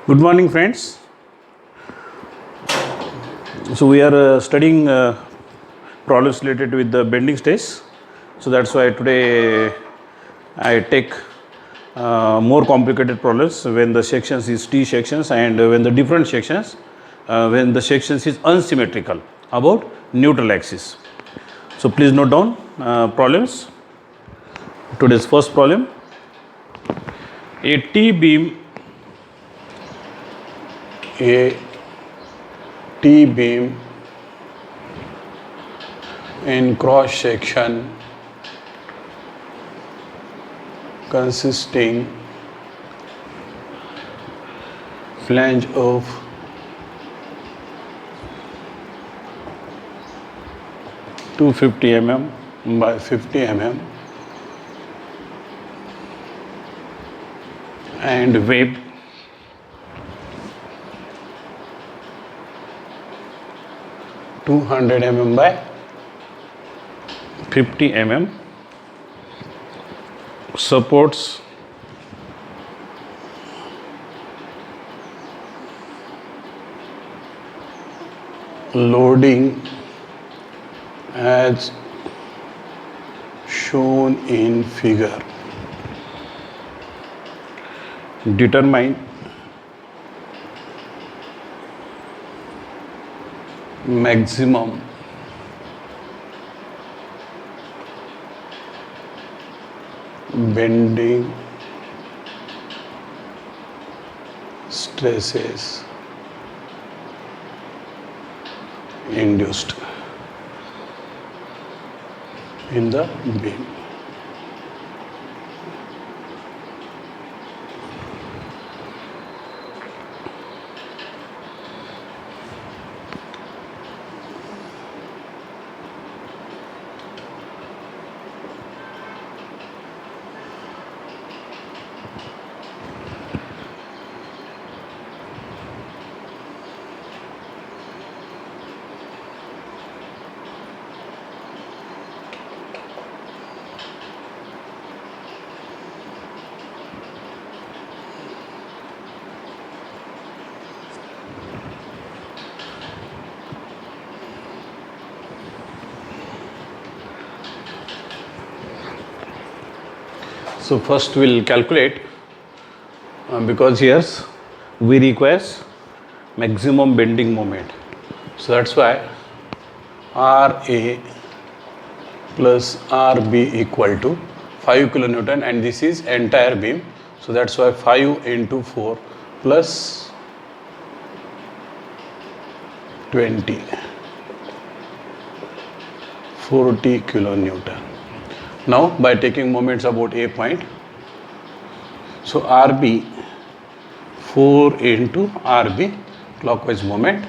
Good morning, friends. So we are studying problems related with the bending stress. So that's why today I take more complicated problems when the sections is T sections and when the different sections, when the sections is unsymmetrical about neutral axis. So please note down problems. Today's first problem: a T beam in cross section consisting flange of 250 mm by 50 mm and wave 200 mm by 50 mm supports loading as shown in figure. determine Maximum bending stresses induced in the beam. So first we'll calculate because here we require maximum bending moment. So that's why RA plus RB equal to 5 kilonewton, and this is entire beam. So that's why 5 into 4 plus 20, 40 kilonewton. Now by taking moments about A point, so RB 4 into RB clockwise moment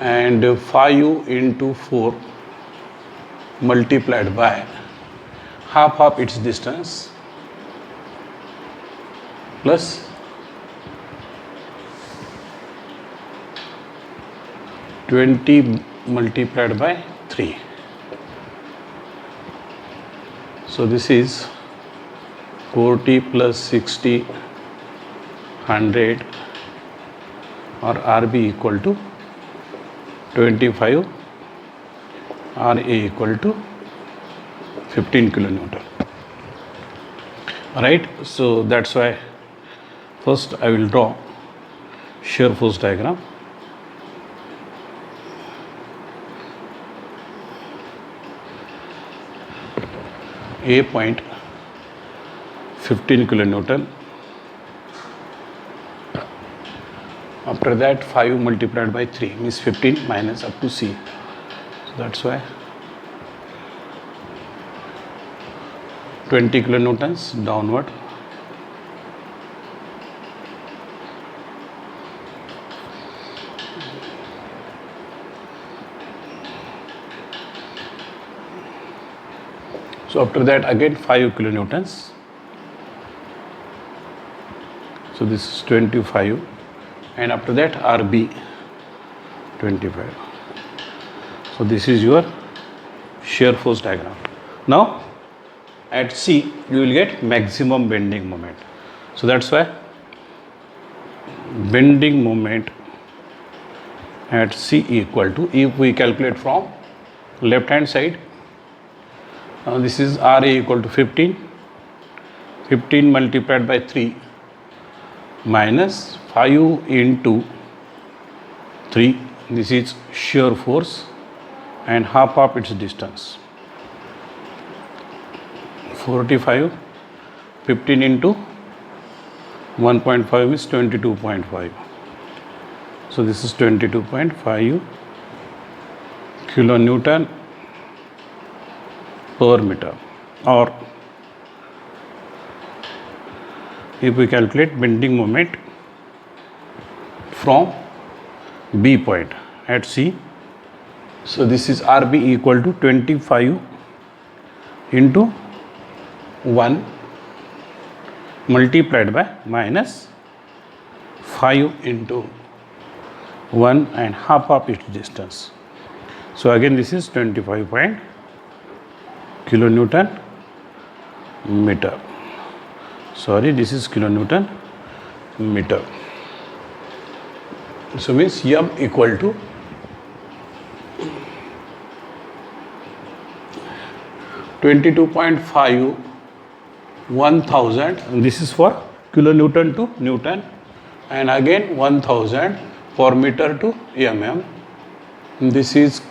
and 5 into 4 multiplied by half of its distance plus 20 multiplied by 3. So this is 40 plus 60, 100, or RB equal to 25, RA equal to 15 kilonewton. Alright, so that's why first I will draw shear force diagram. A point 15 kilonewton. After that 5 multiplied by 3 means 15 minus up to C. So that's why 20 kilonewtons downward. So after that again 5 kilonewtons. So this is 25, and after that RB 25. So this is your shear force diagram. Now at C you will get maximum bending moment. So that's why bending moment at C equal to, if we calculate from left hand side, this is RA equal to 15, 15 multiplied by 3 minus 5 into 3, this is shear force and half of its distance. 45, 15 into 1.5 is 22.5. So this is 22.5 kilonewton per meter. Or if we calculate bending moment from B point at C, so this is RB equal to 25 into 1 multiplied by minus 5 into 1 and half of its distance. So again this is 25 kilonewton meter. Sorry, this is kilonewton meter. So means M equal to 22.5 1000, and this is for kilonewton to Newton, and again 1000 for meter to mm. This is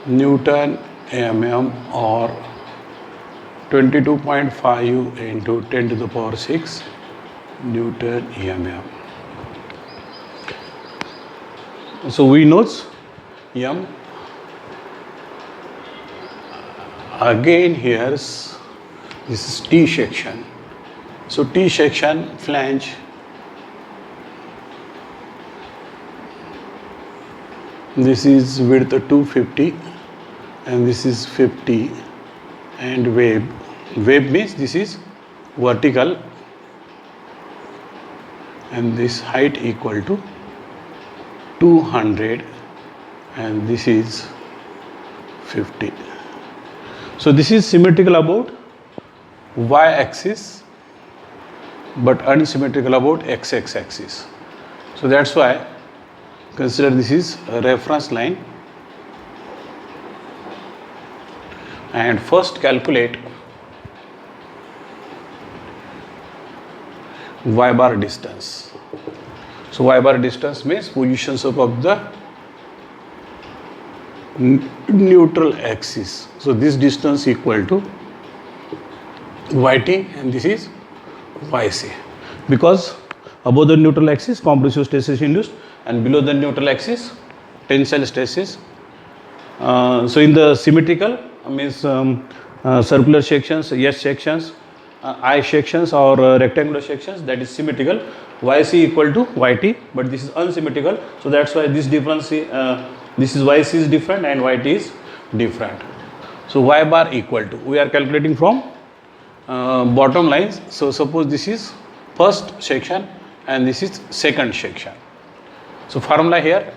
Newton mm, or 22.5 into 10 to the power 6 Newton mm. So we know M. Again here this is T section. So T section flange, this is width 250 and this is 50, and wave means this is vertical, and this height equal to 200 and this is 50. So this is symmetrical about y axis but unsymmetrical about x axis. So that's why consider this is a reference line, and first calculate y bar distance. So y bar distance means positions of the neutral axis. So this distance equal to yt and this is yc, because above the neutral axis compressive stress is induced and below the neutral axis tensile stress is. So in the symmetrical means circular sections, S sections, I sections or rectangular sections, that is symmetrical, yc equal to yt, but this is unsymmetrical, so that's why this difference this is yc is different and yt is different. So y bar equal to, we are calculating from bottom lines. So suppose this is first section and this is second section. So formula here,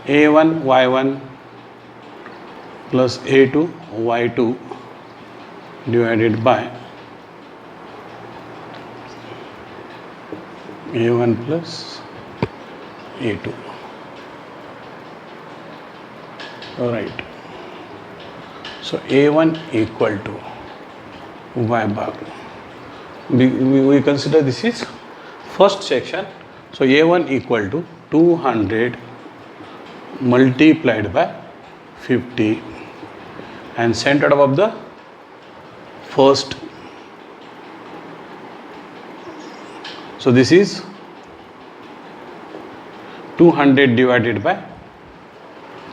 a1 y1 plus a2 y2 divided by a1 plus a2. All right. So a1 equal to y bar. We consider this is first section. So a1 equal to 200 multiplied by 50 and centered above the first. So this is 200 divided by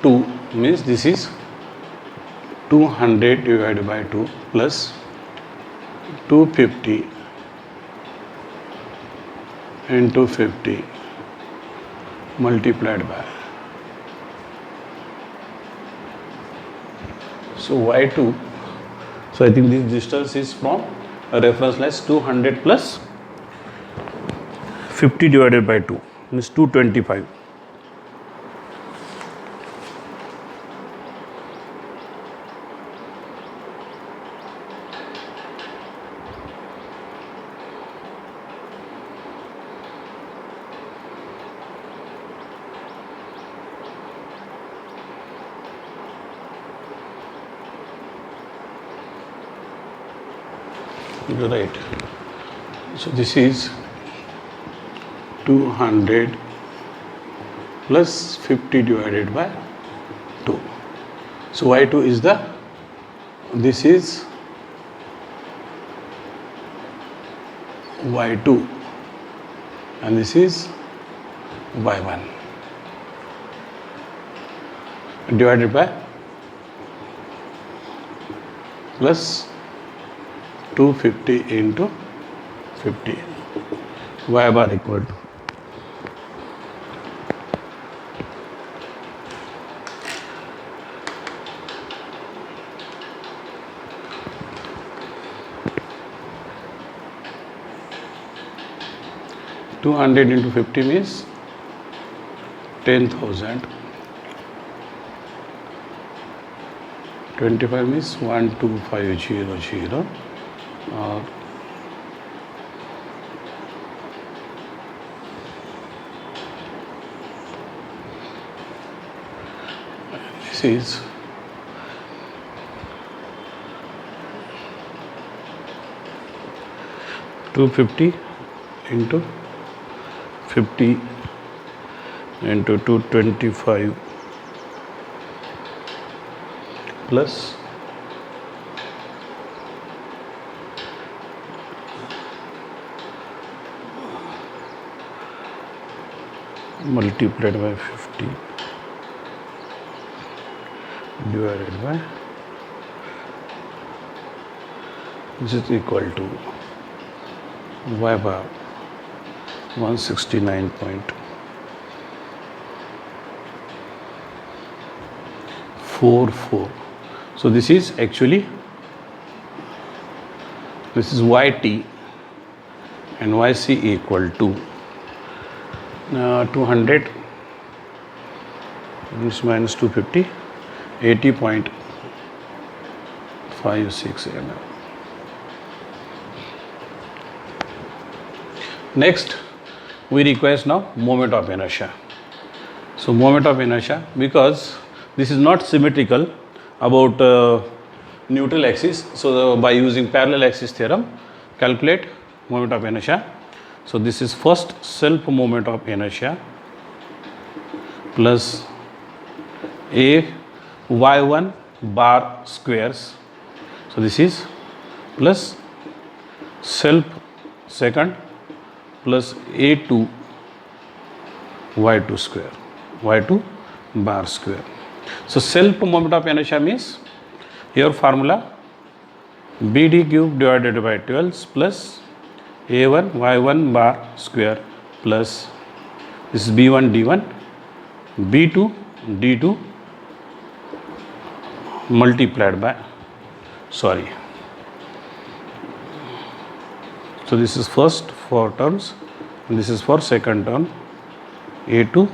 2 means this is 200 divided by 2 plus 250 into 50 multiplied by. So y2, so I think this distance is from a reference line 200 plus 50 divided by 2 means 225. right. So this is 200 plus 50 divided by 2. So y2 is this is y2 and this is y1 divided by plus 250 into 50, y bar equal to 200 into 50 means 10,000. 25 means 12500. This is 250 into 50 into 225 plus multiplied by 50 divided by, this is equal to y bar 169.44. So this is actually, this is yt and yc equal to 200 minus 250, 80.56 mm. Next, we request now moment of inertia. So moment of inertia, because this is not symmetrical about neutral axis, so by using parallel axis theorem, calculate moment of inertia. So this is first self moment of inertia plus a y1 bar squares. So this is plus self second plus a2 y2 square, y2 bar square. So self moment of inertia means your formula bd cube divided by 12 plus a1 y1 bar square plus this is b1 d1 b2 d2 multiplied by, sorry, so this is first for terms and this is for second term a2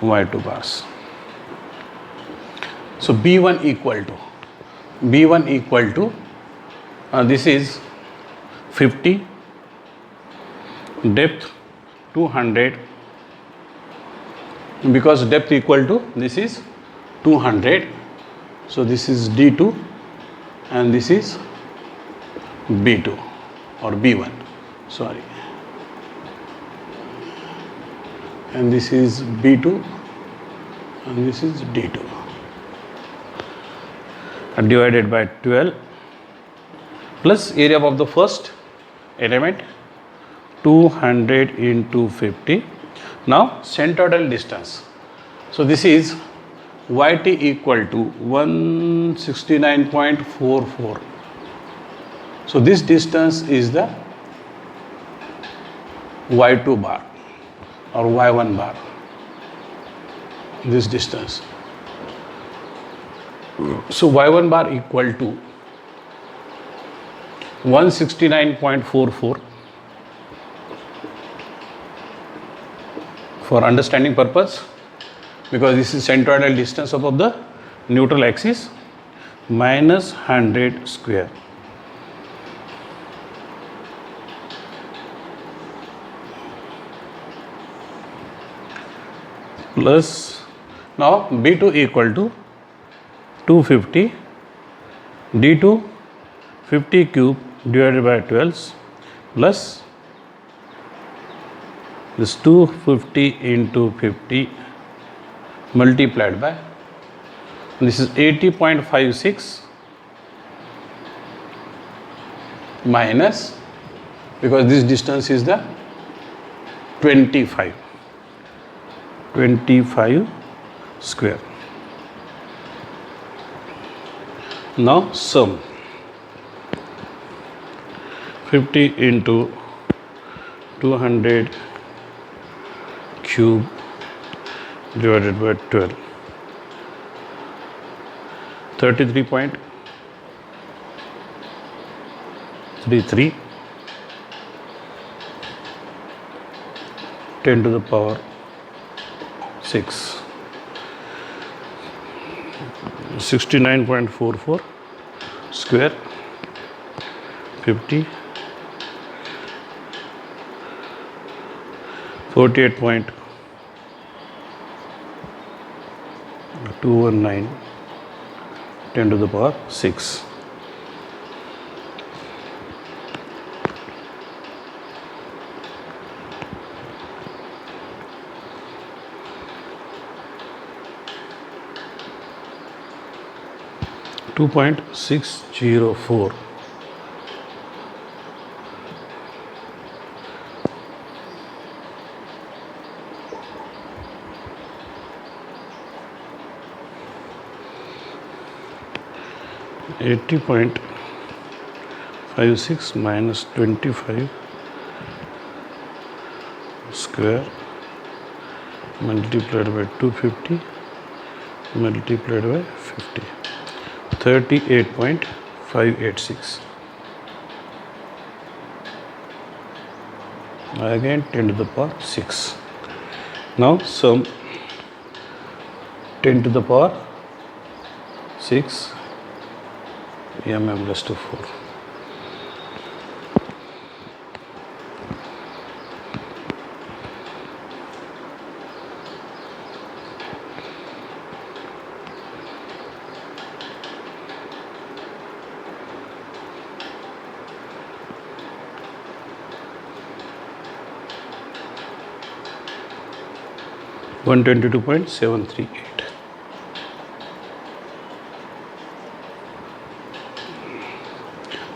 y2 bars. So b1 equal to this is 50, depth 200, because depth equal to this is 200, so this is d2 and this is b2 or b1, sorry, and this is b2 and this is d2 divided by 12 plus area of the first element 200 into 50. Now centroidal distance, so this is yt equal to 169.44. So this distance is the y2 bar or y1 bar, this distance. So y1 bar equal to 169.44. For understanding purpose, because this is centroidal distance above the neutral axis, minus 100 square plus, now b2 equal to 250 d2 50 cube divided by 12 plus this 250 into 50 multiplied by, this is 80.56 minus, because this distance is the 25 square. Now sum 50 into 200 cube divided by 12, 33.33, 10 to the power 6, 69.44 square, 50, 48.219, 10 to the power 6. .604. .56 minus 25 square multiplied by 250 multiplied by 50, 38.586. Again 10 to the power 6. Now sum 10 to the power 6 mm less to 4. .122.738.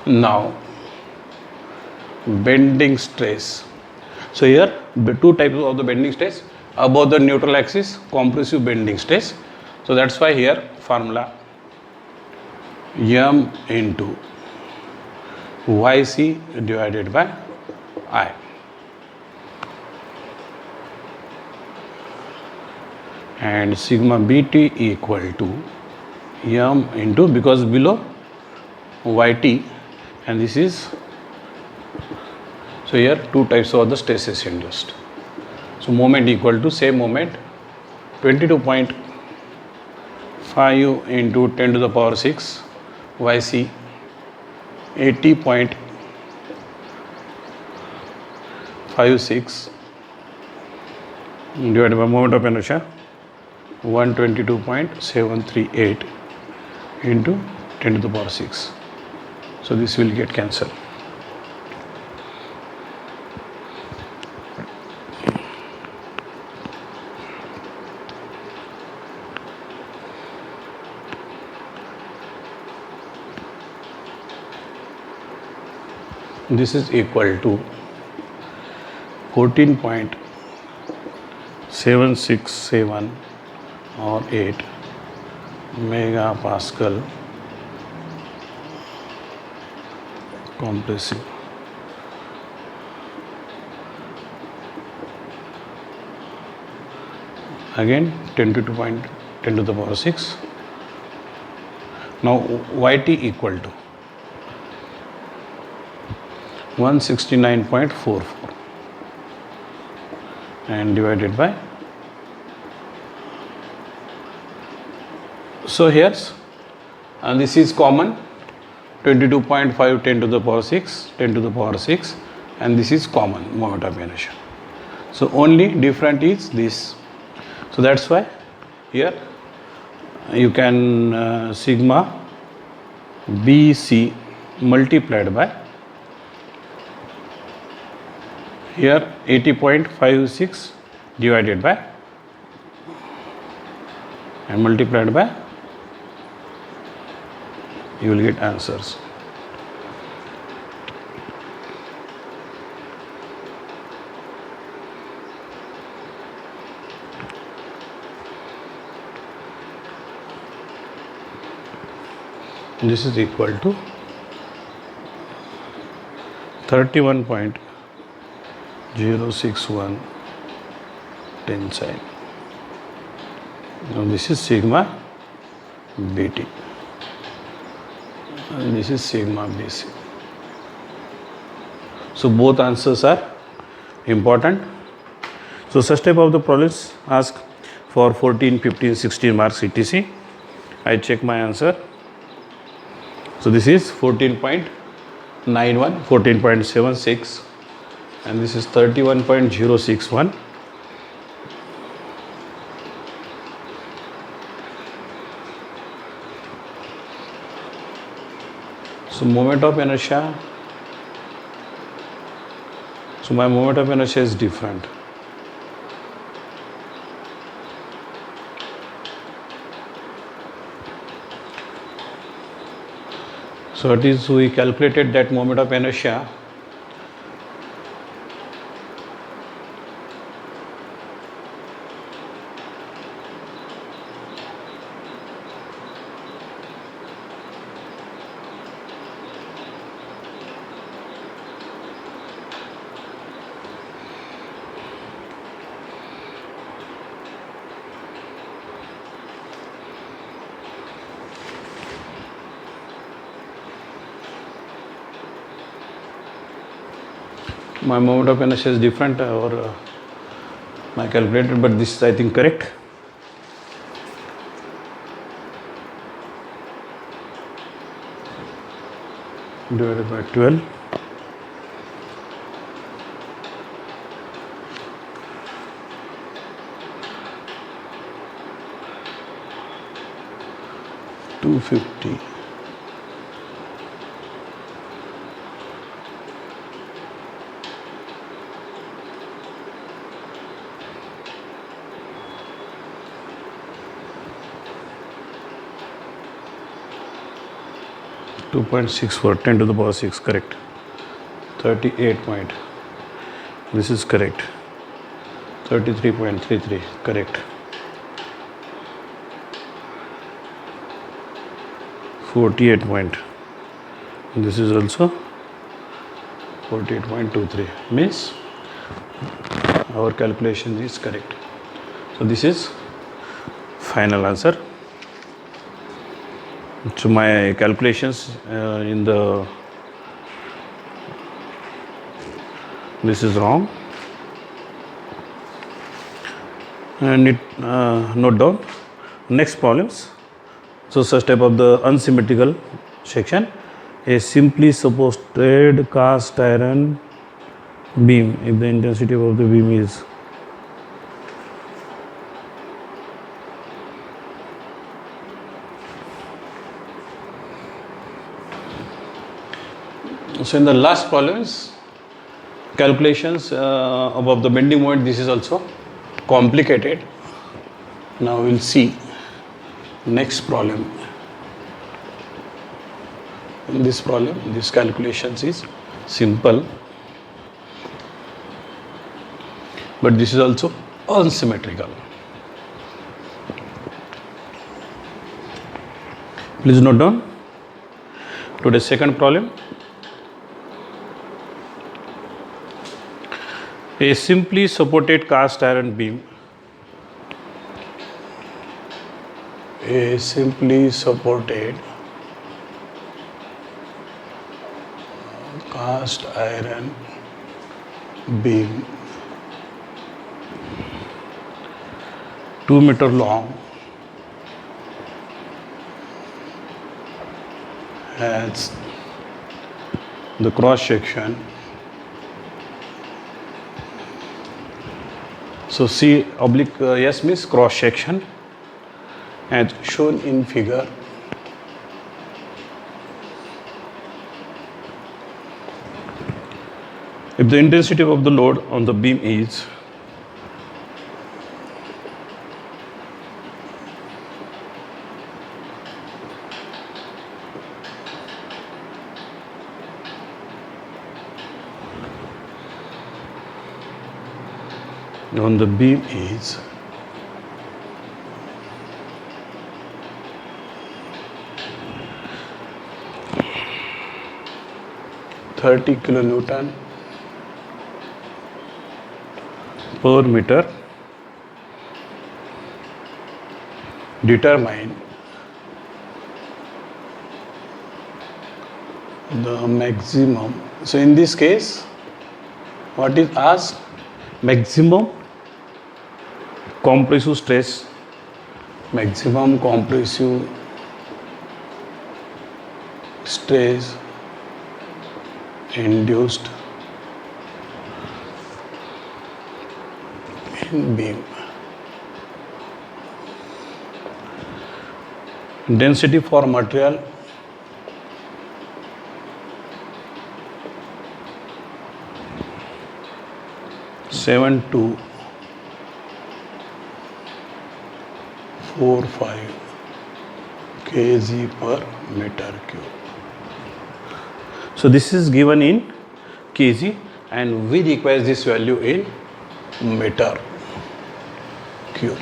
Now bending stress. So here the two types of the bending stress: above the neutral axis, compressive bending stress. So that's why here formula m into yc divided by I. And sigma bt equal to m into, because below yt, and this is, so here two types of the stresses induced. So moment equal to same moment 22.5 into 10 to the power 6 yc 80.56 divided by moment of inertia 122.738 into 10 to the power 6. So this will get cancelled. This is equal to 14.767 or 8 megapascal compressive. Again 10 to the power 6. Now yt equal to 169.44 and divided by, so here's, and this is common 22.5 10 to the power 6 10 to the power 6, and this is common moment of inertia. So only different is this. So that's why here you can sigma bc multiplied by here 80.56 divided by and multiplied by, you will get answers. This is equal to 31.061 tensile. Now this is sigma BT and this is sigma BC. So both answers are important. So such type of the problems ask for 14, 15, 16 marks etc. I check my answer. So this is 14.91, 14.76 and this is 31.061. So moment of inertia, so my moment of inertia is different. So it is, we calculated that moment of inertia my moment of inertia is different or I calculated, but this is I think correct. Divided by 12. $250. $2.64, 10 to the power 6, correct. 38 point, this is correct. 33.33, correct. 48 point, this is also 48.23, means our calculation is correct. So this is final answer. So my calculations in the, this is wrong, and it note down next problems. So such type of the unsymmetrical section, a simply supported cast iron beam, if the intensity of the beam is so in the last problems, calculations about the bending moment, this is also complicated. Now we'll see next problem. In this problem, this calculations is simple, but this is also unsymmetrical. please note down. Today's second problem. A simply supported cast iron beam. A simply supported cast iron beam, 2 meter long, has the cross section. So C oblique S means cross section, as shown in figure. A if the intensity of the load on the beam is on the beam is 30 kilonewton per meter, determine the maximum. So in this case, what is asked? maximum compressive stress Maximum compressive stress induced in beam. Density for material seven to 45 kg per meter cube. so this is given in kg And we require this value in meter cube.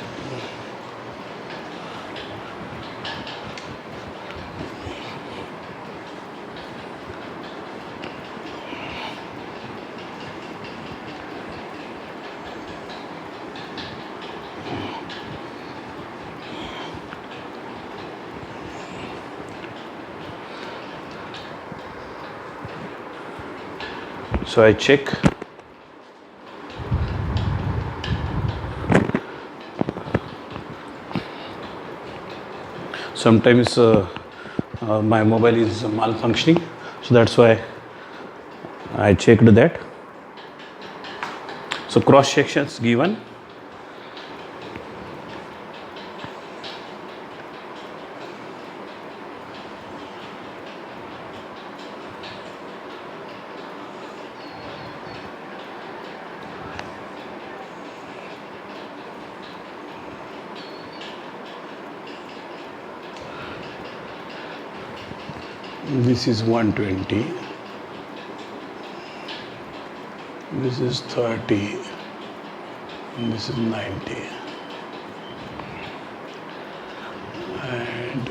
so I check sometimes my mobile is malfunctioning, so that's why I checked that. So cross sections given, This is 120. This is 30. And this is 90. And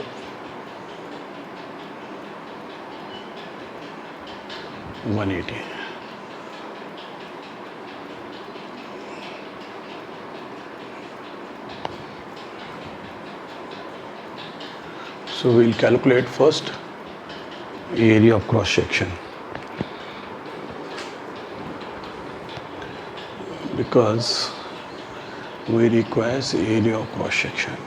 180. So we'll calculate first area of cross section, because we require area of cross section.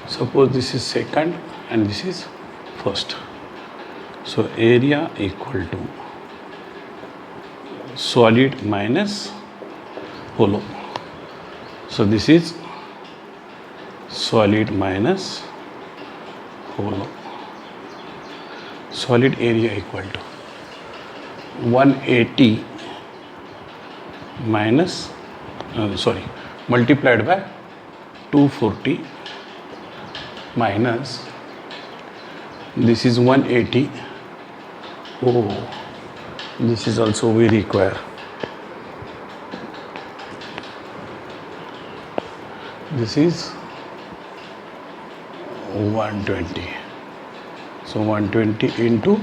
Suppose this is second and this is first. So area equal to solid minus hollow. So this is solid minus hollow. Solid area equal to 180 minus multiplied by 240 minus this is 180. Oh, this is also we require. This is 120. So 120 into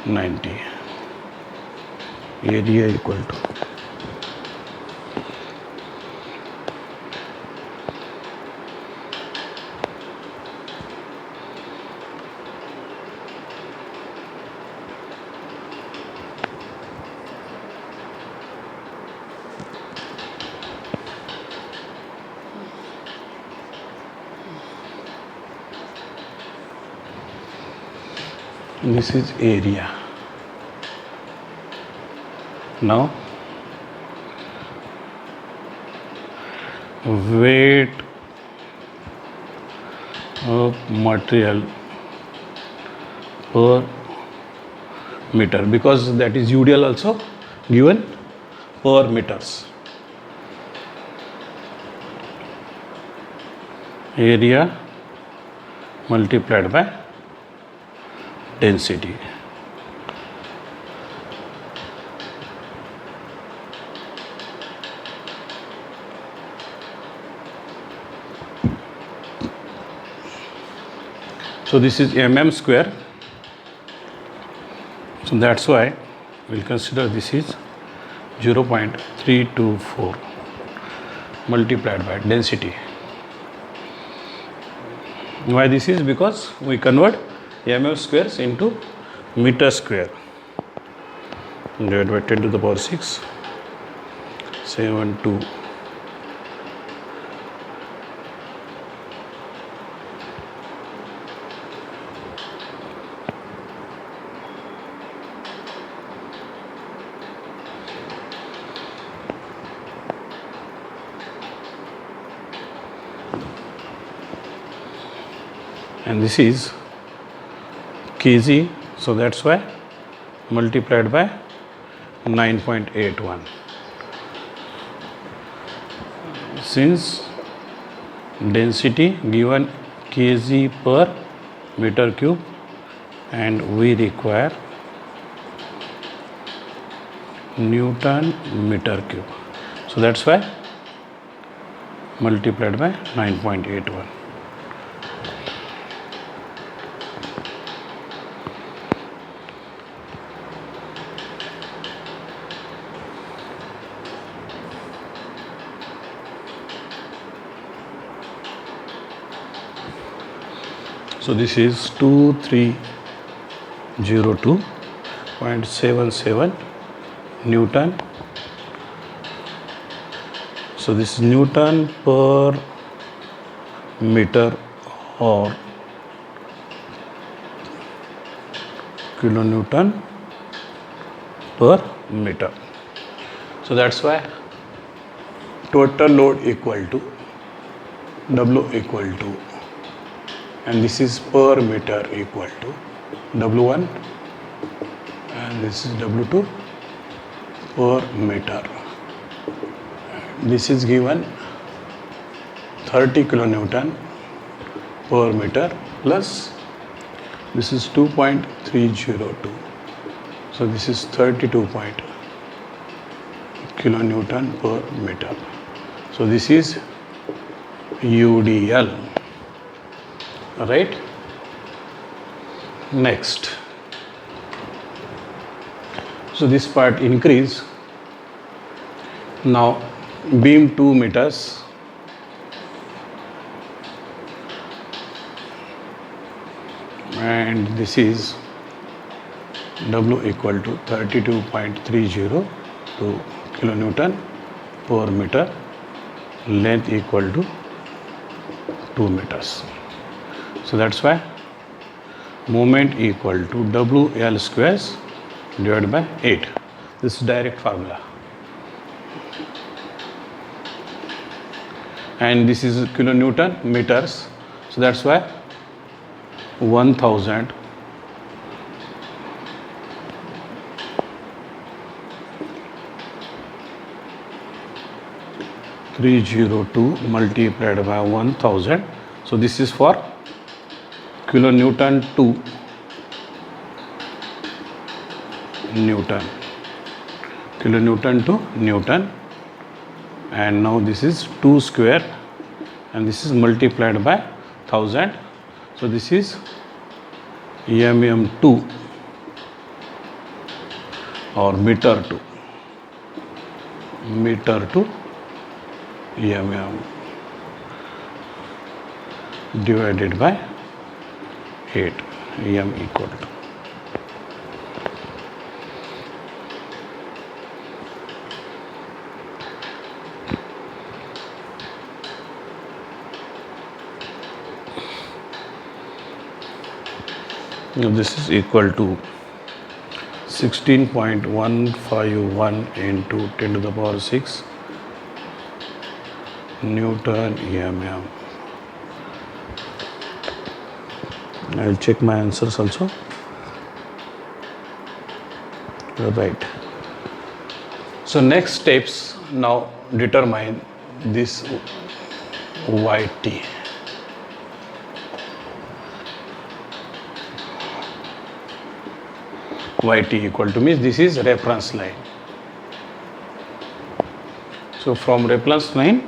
90. Area equal to this is area. Now weight of material per meter, because that is UDL also given per meters. Area multiplied by density. So this is mm square. So that's why we'll consider this is 0.324 multiplied by density. Why this is? Because we convert mm squares into meter square. Divided by 10 to the power 6, 72. And this is kg, so that's why multiplied by 9.81. Since density given kg per meter cube and we require Newton meter cube, so that's why multiplied by 9.81. So this is 2302.77 Newton. So this is Newton per meter or kilonewton per meter. So that's why total load equal to W equal to, and this is per meter equal to W1 and this is W2 per meter. This is given 30 kilonewton per meter plus this is 2.302. So this is 32 kilonewton per meter. So this is UDL. Right. Next, so this part increase. Now beam 2 meters, and this is W equal to 32.302 kilonewton per meter, length equal to 2 meters. So that's why moment equal to WL squares divided by 8. This is direct formula. And this is kilonewton meters. So that's why 1000 302 multiplied by 1000. So this is for kilonewton to Newton, kilonewton to Newton, and now this is 2 square and this is multiplied by 1000. So this is mm2 or meter to mm divided by 8, m equal to. Now this is equal to 16.151 into 10 to the power 6 Newton mm. I will check my answers also. Right. So next steps now determine this yt. Yt equal to means this is reference line. So from reference line,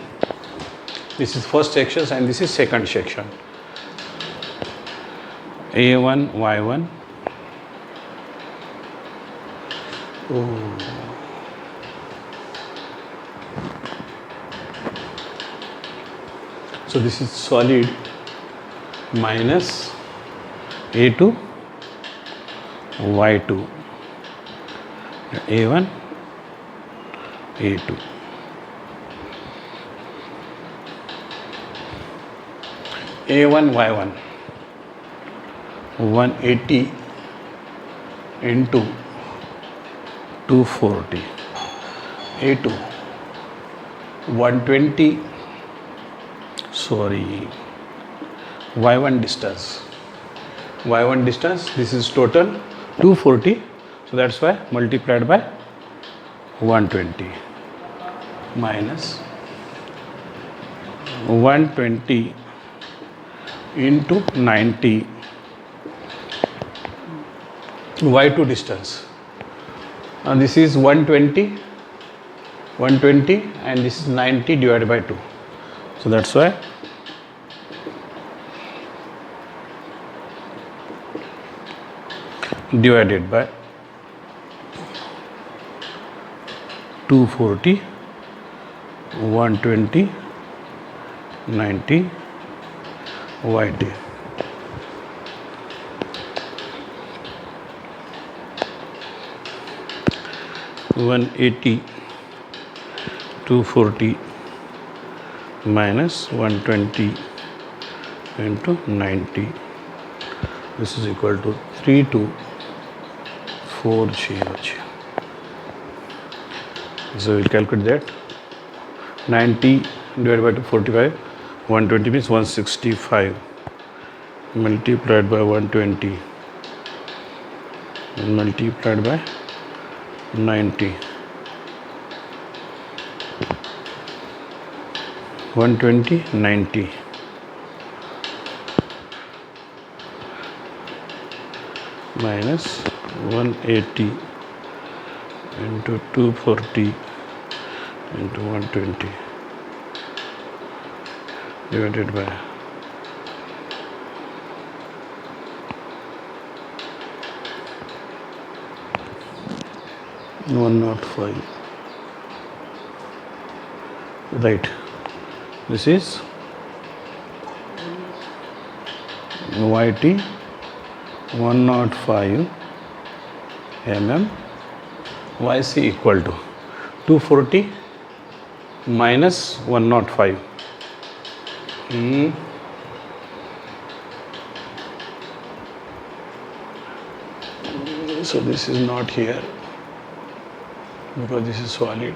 this is first section and this is second section. A1 y1. So this is solid minus A2 y2 A1 A2. A1 y1 180 into 240. A2 120, sorry, y1 distance. Y1 distance, this is total 240, so that's why multiplied by 120 minus 120 into 90 y2 distance. This is 120 and this is 90 divided by 2. So that's why divided by 240 120 90 yt. One 80 240 minus 120 into 90. This is equal to 32400. So we'll calculate that. 90 divided by 245, 120 means 165 multiplied by 120 and multiplied by 90. 120 90 minus 180 into 240 into 120 divided by 105. Right. This is YT 105 mm, YC equal to 240 minus 105. So this is not here because this is solid.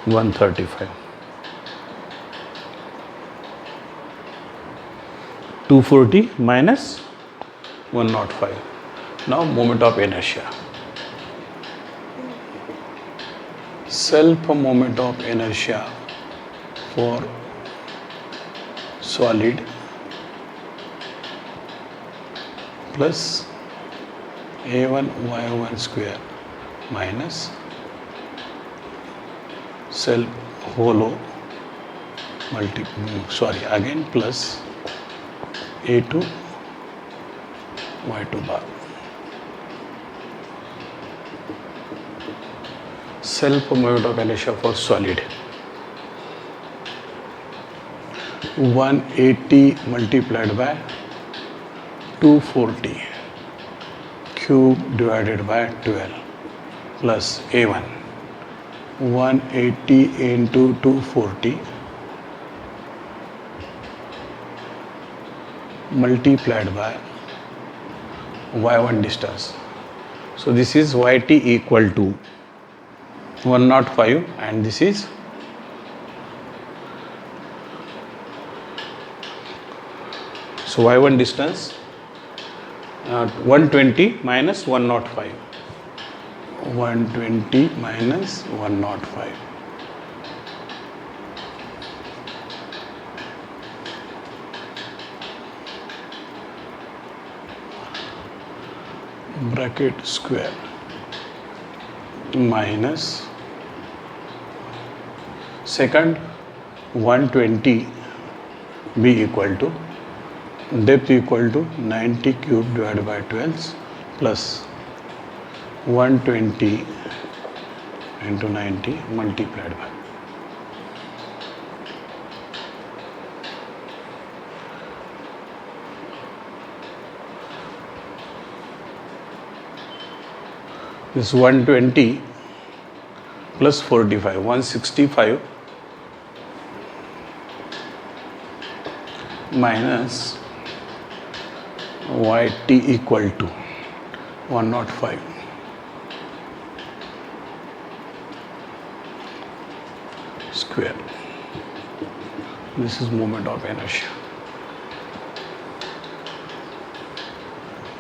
135. 240 minus 105. Now moment of inertia. Self moment of inertia for solid plus A1 Y1 square minus self hollow again plus A2 Y2 bar. Self moment of inertia for solid 180 multiplied by 240 cube divided by 12 plus A1 180 into 240 multiplied by y1 distance. So this is yt equal to 105 and this is so y1 distance 120 minus 105. 120 minus 105. Bracket square minus second 120 be equal to depth equal to 90 cube divided by 12 plus 120 into 90 multiplied by this 120 plus 45 165 minus yt equal to 105. Square. This is moment of inertia.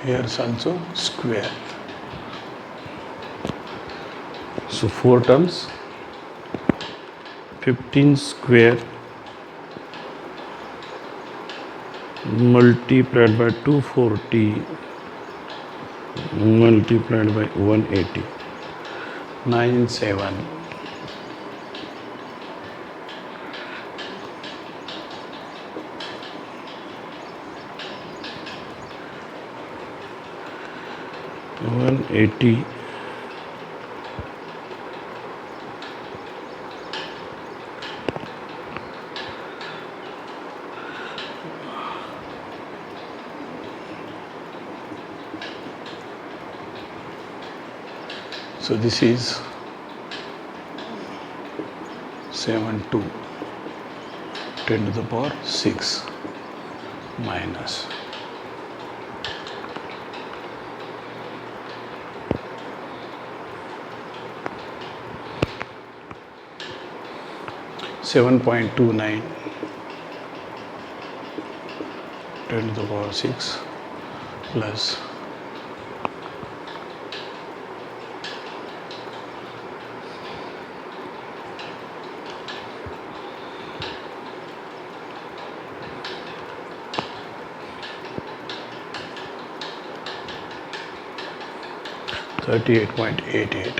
Here is also square. So 4 terms, 15 square multiplied by 240 multiplied by 180, 97. $180 so this is 72 10 to the power 6 minus 7.29 10 to the power 6 plus 38.88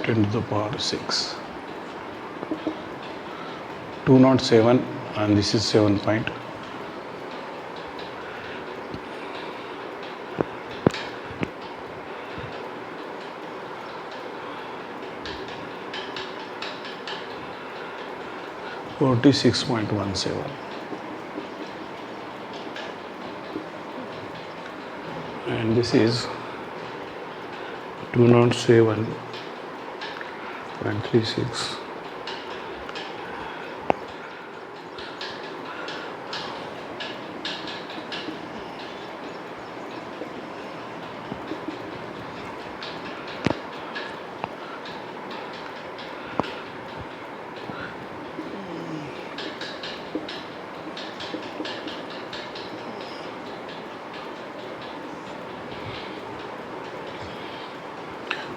10 to the power 6 207 and this is 7 point. $46.17 and this is 207.36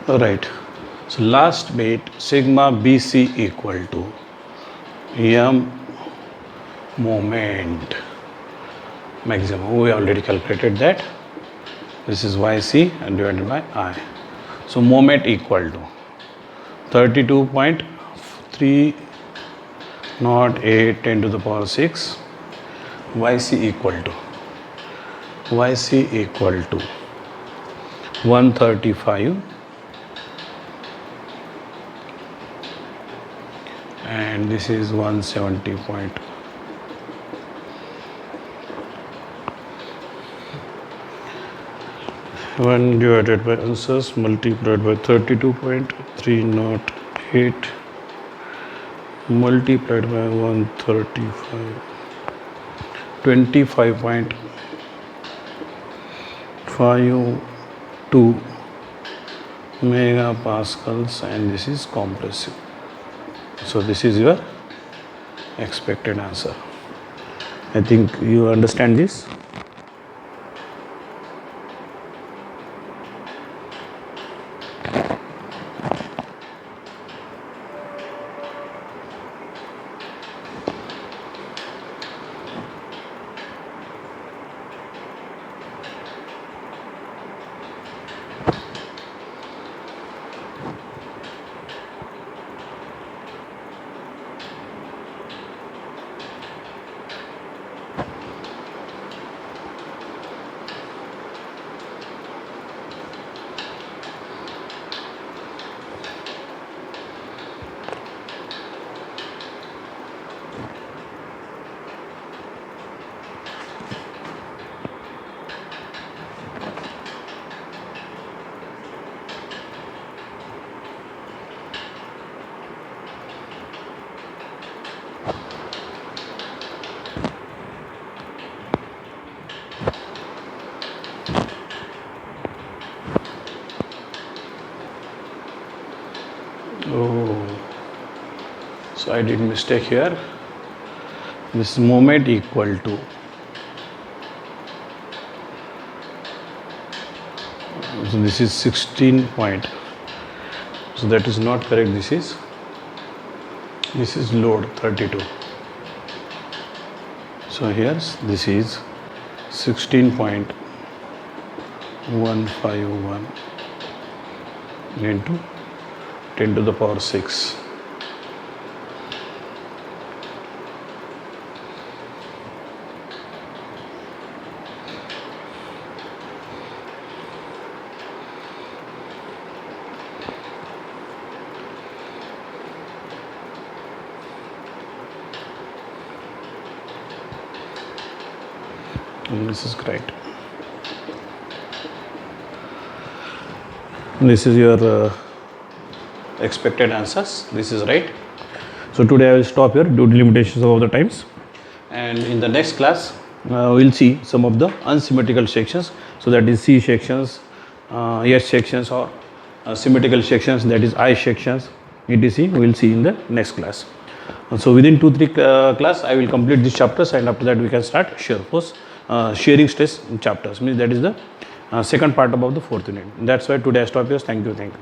All right, so last bit sigma BC equal to M moment maximum. We already calculated that. This is YC and divided by I. So moment equal to 32.308 10 to the power 6. YC equal to 135 and this is 170 point. One divided by answers multiplied by 32.308 multiplied by 135 25.52 megapascals and this is compressive. So this is your expected answer. I think you understand this. Oh, so I did mistake here. This moment equal to, so this is 16 point, so that is not correct. This is load 32. So here this is 16.151 into 10 to the power 6. And this is correct. This is your expected answers. This is right. So today I will stop here due to limitations of the times, and in the next class we'll see some of the unsymmetrical sections. So that is C sections, S sections, or symmetrical sections, that is I sections, etc. We will see in the next class. So within 2-3 class I will complete these chapters, and after that we can start shear force, shearing stress chapters. Means that is the second part about the fourth unit. That's why today I stop here. Thank you.